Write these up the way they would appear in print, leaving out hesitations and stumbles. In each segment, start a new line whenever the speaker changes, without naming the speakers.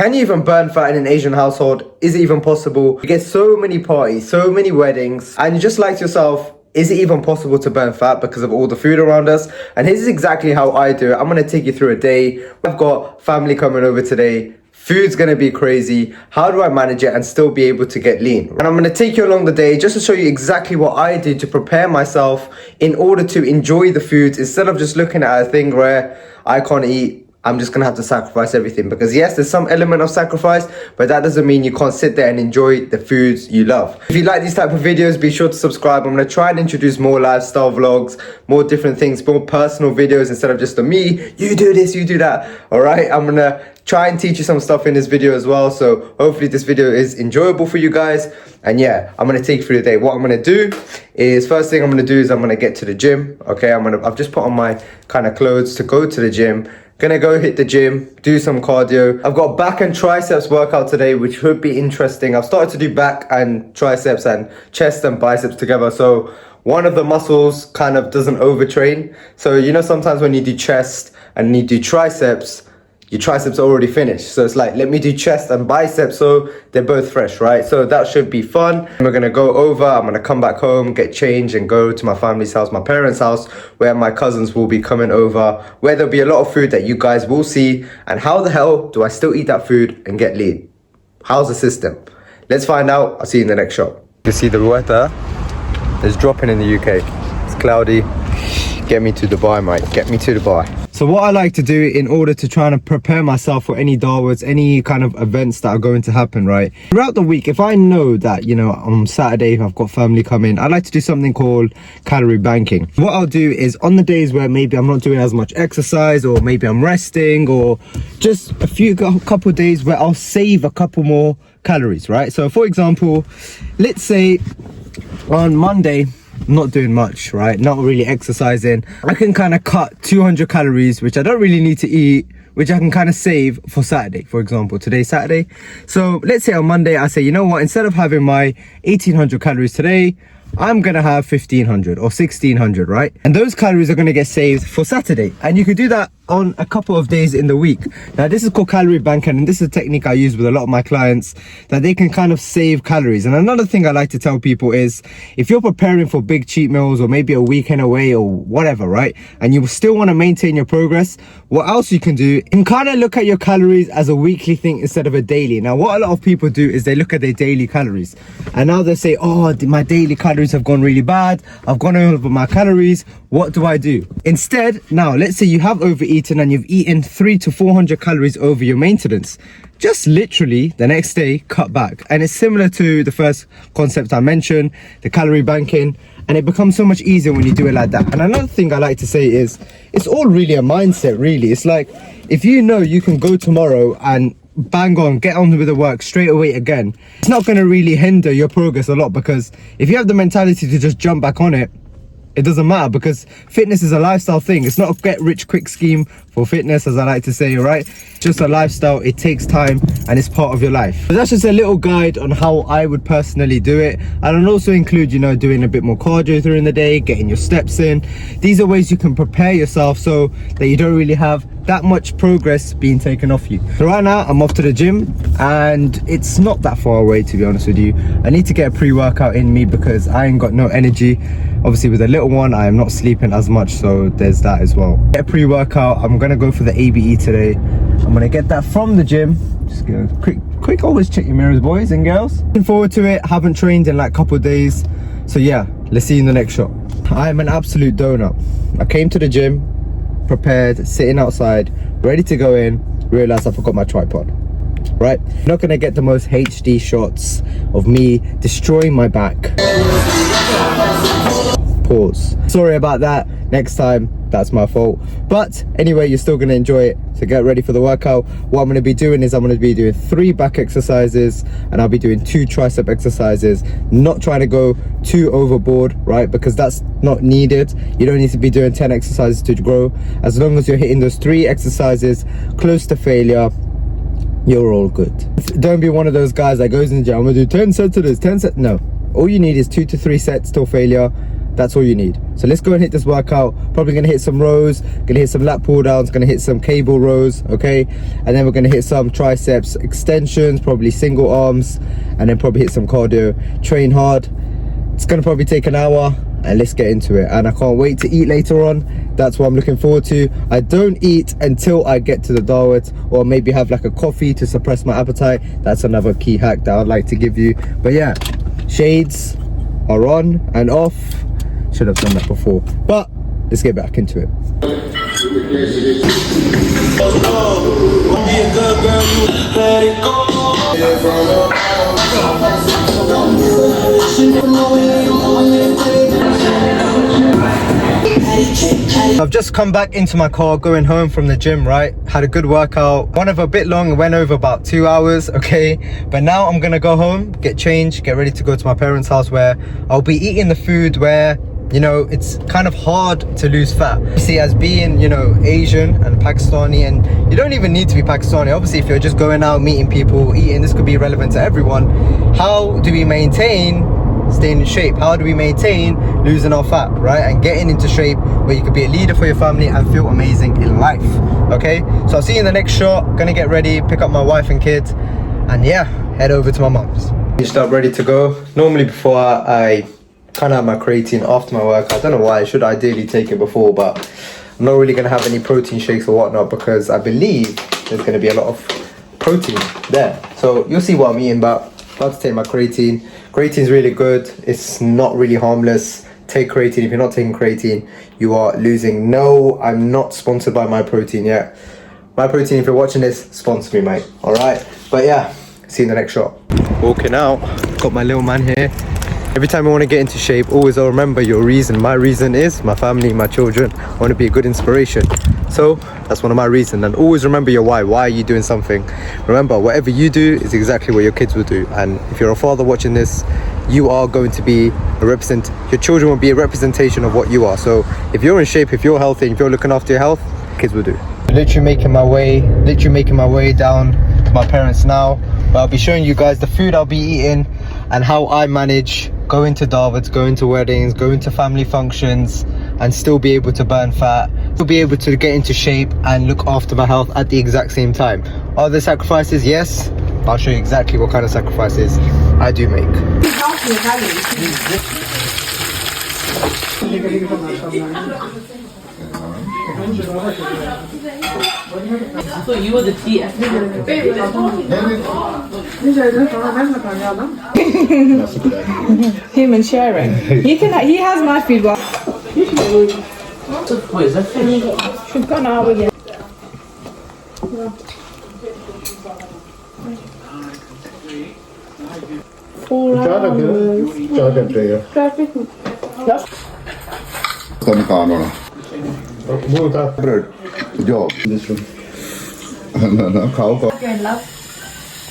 Can you even burn fat in an Asian household? Is it even possible? You get so many parties, so many weddings, and you just like to yourself, is it even possible to burn fat because of all the food around us? And here's exactly how I do it. I'm going to take you through a day. I've got family coming over today. Food's going to be crazy. How do I manage it and still be able to get lean? And I'm going to take you along the day just to show you exactly what I do to prepare myself in order to enjoy the foods instead of just looking at a thing where I can't eat. I'm just going to have to sacrifice everything, because yes, there's some element of sacrifice, but that doesn't mean you can't sit there and enjoy the foods you love. If you like these type of videos, be sure to subscribe. I'm going to try and introduce more lifestyle vlogs, more different things, more personal videos instead of just the me, you do this, you do that. All right, I'm going to try and teach you some stuff in this video as well. So hopefully this video is enjoyable for you guys. And yeah, I'm going to take you through the day. What I'm going to do is, first thing I'm going to do is I'm going to get to the gym. Okay, I've just put on my kind of clothes to go to the gym. Gonna go hit the gym, do some cardio. I've got back and triceps workout today, which should be interesting. I've started to do back and triceps and chest and biceps together. So one of the muscles kind of doesn't overtrain. So you know, sometimes when you do chest and you do triceps, your triceps are already finished. So it's like, let me do chest and biceps so they're both fresh, right? So that should be fun. We're gonna go over, I'm gonna come back home, get changed and go to my family's house, my parents' house, where my cousins will be coming over, where there'll be a lot of food that you guys will see. And how the hell do I still eat that food and get lean? How's the system? Let's find out. I'll see you in the next shot. You see the weather is dropping in the UK. It's cloudy. Get me to Dubai, mate. Get me to Dubai. So what I like to do in order to try and prepare myself for any Dawads, any kind of events that are going to happen, right? Throughout the week, if I know that, you know, on Saturday, if I've got family coming, I like to do something called calorie banking. What I'll do is on the days where maybe I'm not doing as much exercise, or maybe I'm resting, or just a couple days where I'll save a couple more calories, right? So for example, let's say on Monday, not doing much, right? Not really exercising. I can kind of cut 200 calories, which I don't really need to eat, which I can kind of save for Saturday, for example. Today's Saturday. So let's say on Monday, I say, you know what? Instead of having my 1800 calories today, I'm gonna have 1500 or 1600, right? And those calories are gonna get saved for Saturday. And you could do that on a couple of days in the week. Now this is called calorie banking, and this is a technique I use with a lot of my clients, that they can kind of save calories. And another thing I like to tell people is, if you're preparing for big cheat meals or maybe a weekend away or whatever, right, and you still want to maintain your progress, what else you can do, you can kind of look at your calories as a weekly thing instead of a daily. Now what a lot of people do is they look at their daily calories, and now they say, oh, my daily calories have gone really bad, I've gone over my calories, what do I do? Instead, now let's say you have overeaten and you've eaten 300 to 400 calories over your maintenance. Just literally the next day cut back. And it's similar to the first concept I mentioned, the calorie banking, and it becomes so much easier when you do it like that. And another thing I like to say is, it's all really a mindset, really. It's like, if you know you can go tomorrow and bang on, get on with the work straight away again, it's not going to really hinder your progress a lot, because if you have the mentality to just jump back on it, it doesn't matter, because fitness is a lifestyle thing. It's not a get rich quick scheme for fitness, as I like to say, right? It's just a lifestyle. It takes time and it's part of your life. So that's just a little guide on how I would personally do it. And I'll also include, you know, doing a bit more cardio during the day, getting your steps in. These are ways you can prepare yourself so that you don't really have that much progress being taken off you. So right now I'm off to the gym, and it's not that far away, to be honest with you. I need to get a pre-workout in me because I ain't got no energy. Obviously with a little one, I am not sleeping as much, so there's that as well. Get a pre-workout. I'm gonna go for the ABE today. I'm gonna get that from the gym. Just gonna quick always check your mirrors, boys and girls. Looking forward to it. Haven't trained in like a couple of days, so yeah, let's see you in the next shot. I am an absolute donut. I came to the gym prepared, sitting outside, ready to go in, realized I forgot my tripod. Right, I'm not gonna get the most HD shots of me destroying my back. Pause. Sorry about that. Next time, that's my fault. But anyway, you're still gonna enjoy it. So get ready for the workout. What I'm gonna be doing is I'm gonna be doing 3 back exercises, and I'll be doing 2 tricep exercises. Not trying to go too overboard, right? Because that's not needed. You don't need to be doing 10 exercises to grow. As long as you're hitting those 3 exercises close to failure, you're all good. Don't be one of those guys that goes in the gym, I'm gonna do 10 sets of this, 10 sets. No, all you need is 2 to 3 sets till failure. That's all you need. So let's go and hit this workout. Probably gonna hit some rows, gonna hit some lat pull downs, gonna hit some cable rows, okay? And then we're gonna hit some triceps extensions, probably single arms, and then probably hit some cardio. Train hard. It's gonna probably take an hour, and let's get into it. And I can't wait to eat later on. That's what I'm looking forward to. I don't eat until I get to the Dawat, or maybe have like a coffee to suppress my appetite. That's another key hack that I'd like to give you. But yeah, shades are on and off. Should have done that before, but let's get back into it. I've just come back into my car going home from the gym, right? Had a good workout, one of a bit long, went over about 2 hours, okay? But now I'm gonna go home, get changed, get ready to go to my parents' house, where I'll be eating the food where, you know, it's kind of hard to lose fat. You see, as being, you know, Asian and Pakistani, and you don't even need to be Pakistani, obviously if you're just going out, meeting people, eating, this could be relevant to everyone. How do we maintain staying in shape? How do we maintain losing our fat, right? And getting into shape where you could be a leader for your family and feel amazing in life, okay? So I'll see you in the next shot. Gonna get ready, pick up my wife and kids, and yeah, head over to my mom's. Finished up, ready to go. Normally before I kind of have my creatine after my workout. I don't know why. I should ideally take it before, but I'm not really gonna have any protein shakes or whatnot, because I believe there's gonna be a lot of protein there. So you'll see what I'm eating, but about to take my creatine. Creatine's really good. It's not really harmless. Take creatine. If you're not taking creatine, you are losing. No, I'm not sponsored by My Protein yet. My Protein, if you're watching this, sponsor me, mate. All right. But yeah, see you in the next shot. Walking out. Got my little man here. Every time I want to get into shape, always I'll remember your reason. My reason is my family, my children. I want to be a good inspiration. So that's one of my reasons. And always remember your why. Why are you doing something? Remember, whatever you do is exactly what your kids will do. And if you're a father watching this, you are going to be your children will be a representation of what you are. So if you're in shape, if you're healthy, if you're looking after your health, kids will do. Literally making my way down to my parents now. But I'll be showing you guys the food I'll be eating and how I manage going to Dawats, going to weddings, going to family functions, and still be able to burn fat, still be able to get into shape and look after my health at the exact same time. Are there sacrifices? Yes. I'll show you exactly what kind of sacrifices I do make.
I thought you were the TF.
Him and sharing. He has my food.
What is that?
Should go now again.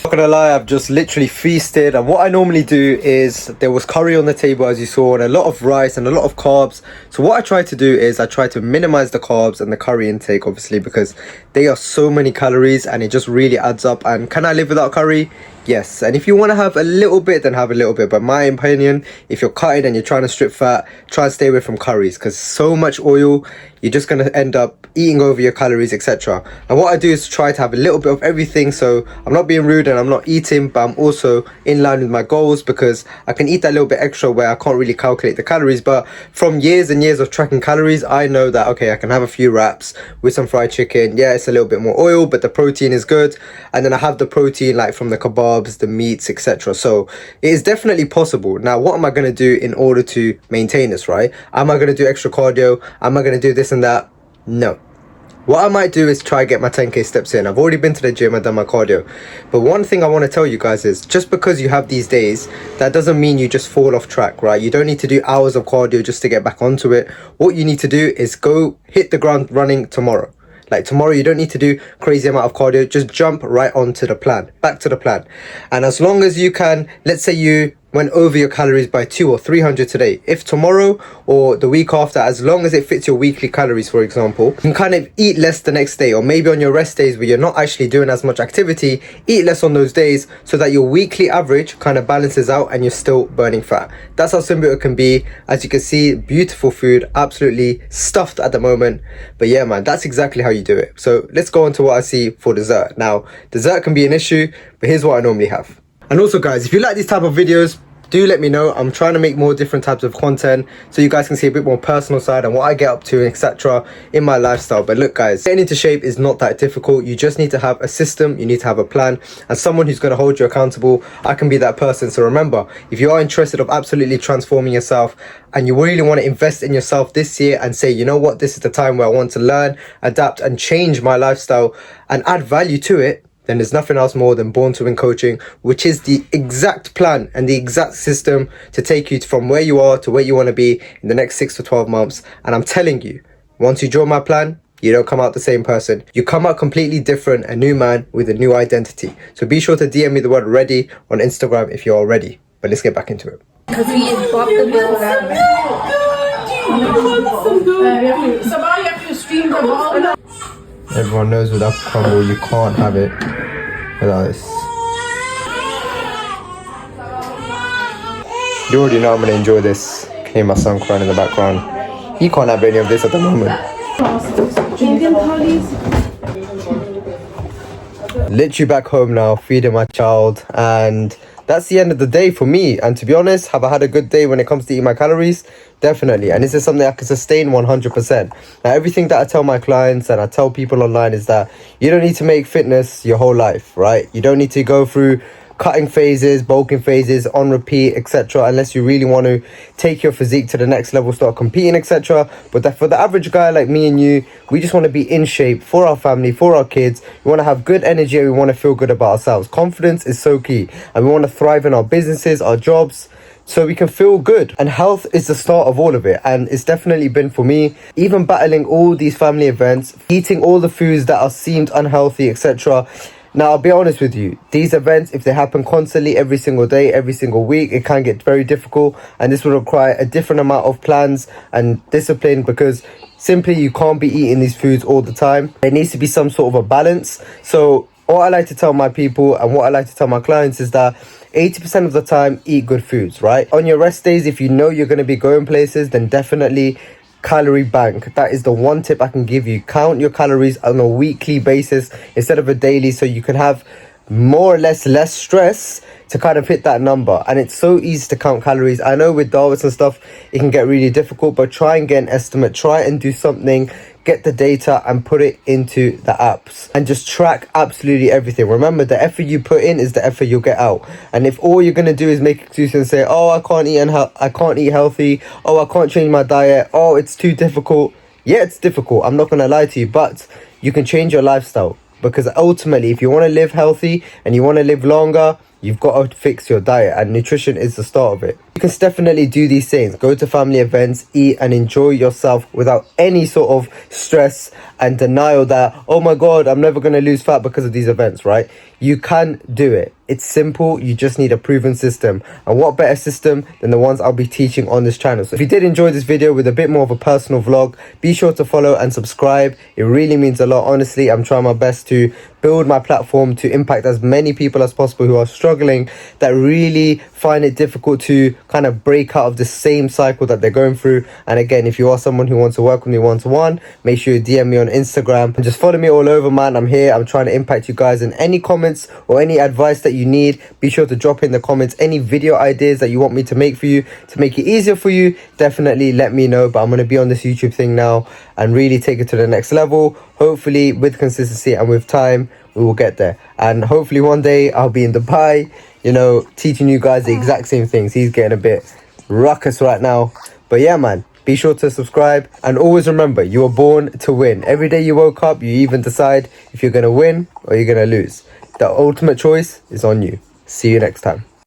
Not gonna lie, I've just literally feasted, and what I normally do is there was curry on the table, as you saw, and a lot of rice and a lot of carbs. So what I try to do is I try to minimize the carbs and the curry intake, obviously, because they are so many calories and it just really adds up. And can I live without curry? Yes. And if you want to have a little bit, then have a little bit. But my opinion, if you're cutting and you're trying to strip fat, try and stay away from curries, because so much oil, you're just going to end up eating over your calories, etc. And what I do is try to have a little bit of everything, so I'm not being rude and I'm not eating, but I'm also in line with my goals, because I can eat that little bit extra where I can't really calculate the calories. But from years and years of tracking calories, I know that, okay, I can have a few wraps with some fried chicken. Yeah, it's a little bit more oil, but the protein is good. And then I have the protein like from the kebabs, the meats, etc. So it is definitely possible. Now, what am I going to do in order to maintain this, right? Am I going to do extra cardio? Am I going to do this and that? No. What I might do is try get my 10k steps in. I've already been to the gym and done my cardio. But one thing I want to tell you guys is, just because you have these days, that doesn't mean you just fall off track, right? You don't need to do hours of cardio just to get back onto it. What you need to do is go hit the ground running tomorrow. Like tomorrow, you don't need to do crazy amount of cardio. Just jump right onto the plan, back to the plan. And as long as you can, let's say you went over your calories by 200 or 300 today, if tomorrow or the week after, as long as it fits your weekly calories, for example, you can kind of eat less the next day, or maybe on your rest days where you're not actually doing as much activity, eat less on those days so that your weekly average kind of balances out and you're still burning fat. That's how simple it can be. As you can see, beautiful food, absolutely stuffed at the moment. But yeah, man, that's exactly how you do it. So let's go on to what I see for dessert. Now, dessert can be an issue, but here's what I normally have. And also, guys, if you like these type of videos, do let me know. I'm trying to make more different types of content so you guys can see a bit more personal side and what I get up to, etc. in my lifestyle. But look, guys, getting into shape is not that difficult. You just need to have a system, you need to have a plan, and someone who's going to hold you accountable. I can be that person. So remember, if you are interested of absolutely transforming yourself and you really want to invest in yourself this year and say, you know what, this is the time where I want to learn, adapt, and change my lifestyle and add value to it, then there's nothing else more than Born to Win coaching, which is the exact plan and the exact system to take you from where you are to where you want to be in the next 6 to 12 months. And I'm telling you, once you join my plan, you don't come out the same person. You come out completely different, a new man with a new identity. So be sure to DM me the word ready on Instagram if you're all ready. But let's get back into it.
Because we is Bob the Builder.
Somebody have to stream the ball.
Everyone knows without crumble, you can't have it without this. You already know I'm going to enjoy this. Can you hear my son crying in the background? He can't have any of this at the moment. Literally back home now, feeding my child, and that's the end of the day for me. And to be honest, have I had a good day when it comes to eating my calories? Definitely. And this is something I can sustain 100%. Now, everything that I tell my clients and I tell people online is that you don't need to make fitness your whole life, right? You don't need to go through cutting phases, bulking phases on repeat, etc., unless you really want to take your physique to the next level, start competing, etc. But that for the average guy like me and you, we just want to be in shape for our family, for our kids. We want to have good energy and we want to feel good about ourselves. Confidence is so key, and we want to thrive in our businesses, our jobs, so we can feel good. And health is the start of all of it, and it's definitely been for me. Even battling all these family events, eating all the foods that are seemed unhealthy, etc. Now, I'll be honest with you, these events, if they happen constantly every single day, every single week, it can get very difficult, and this will require a different amount of plans and discipline, because simply you can't be eating these foods all the time. There needs to be some sort of a balance. So what I like to tell my people and what I like to tell my clients is that 80% of the time, eat good foods, right? On your rest days, if you know you're going to be going places, then definitely calorie bank. That is the one tip I can give you. Count your calories on a weekly basis instead of a daily, so you can have more or less stress to kind of hit that number. And it's so easy to count calories. I know with diets and stuff it can get really difficult, but try and get an estimate, try and do something, get the data and put it into the apps and just track absolutely everything. Remember, the effort you put in is the effort you'll get out. And if all you're going to do is make excuses and say, oh, I can't eat healthy, oh, I can't change my diet, oh, it's too difficult. Yeah, it's difficult, I'm not going to lie to you, but you can change your lifestyle. Because ultimately, if you want to live healthy and you want to live longer, you've got to fix your diet, and nutrition is the start of it. You can definitely do these things. Go to family events, eat and enjoy yourself without any sort of stress and denial that, oh my God, I'm never going to lose fat because of these events, right? You can do it. It's simple. You just need a proven system. And what better system than the ones I'll be teaching on this channel? So if you did enjoy this video with a bit more of a personal vlog, be sure to follow and subscribe. It really means a lot. Honestly, I'm trying my best to build my platform to impact as many people as possible who are struggling, that really find it difficult to kind of break out of the same cycle that they're going through. And again, if you are someone who wants to work with me one-to-one, make sure you DM me on Instagram and just follow me all over, man. I'm here. I'm trying to impact you guys. And any comments or any advice that you need, be sure to drop in the comments. Any video ideas that you want me to make for you, to make it easier for you, definitely let me know. But I'm going to be on this YouTube thing now and really take it to the next level. Hopefully with consistency and with time, we will get there. And hopefully one day I'll be in Dubai, you know, teaching you guys the exact same things. He's getting a bit ruckus right now. But yeah, man, be sure to subscribe. And always remember, you are born to win. Every day you woke up, you even decide if you're going to win or you're going to lose. The ultimate choice is on you. See you next time.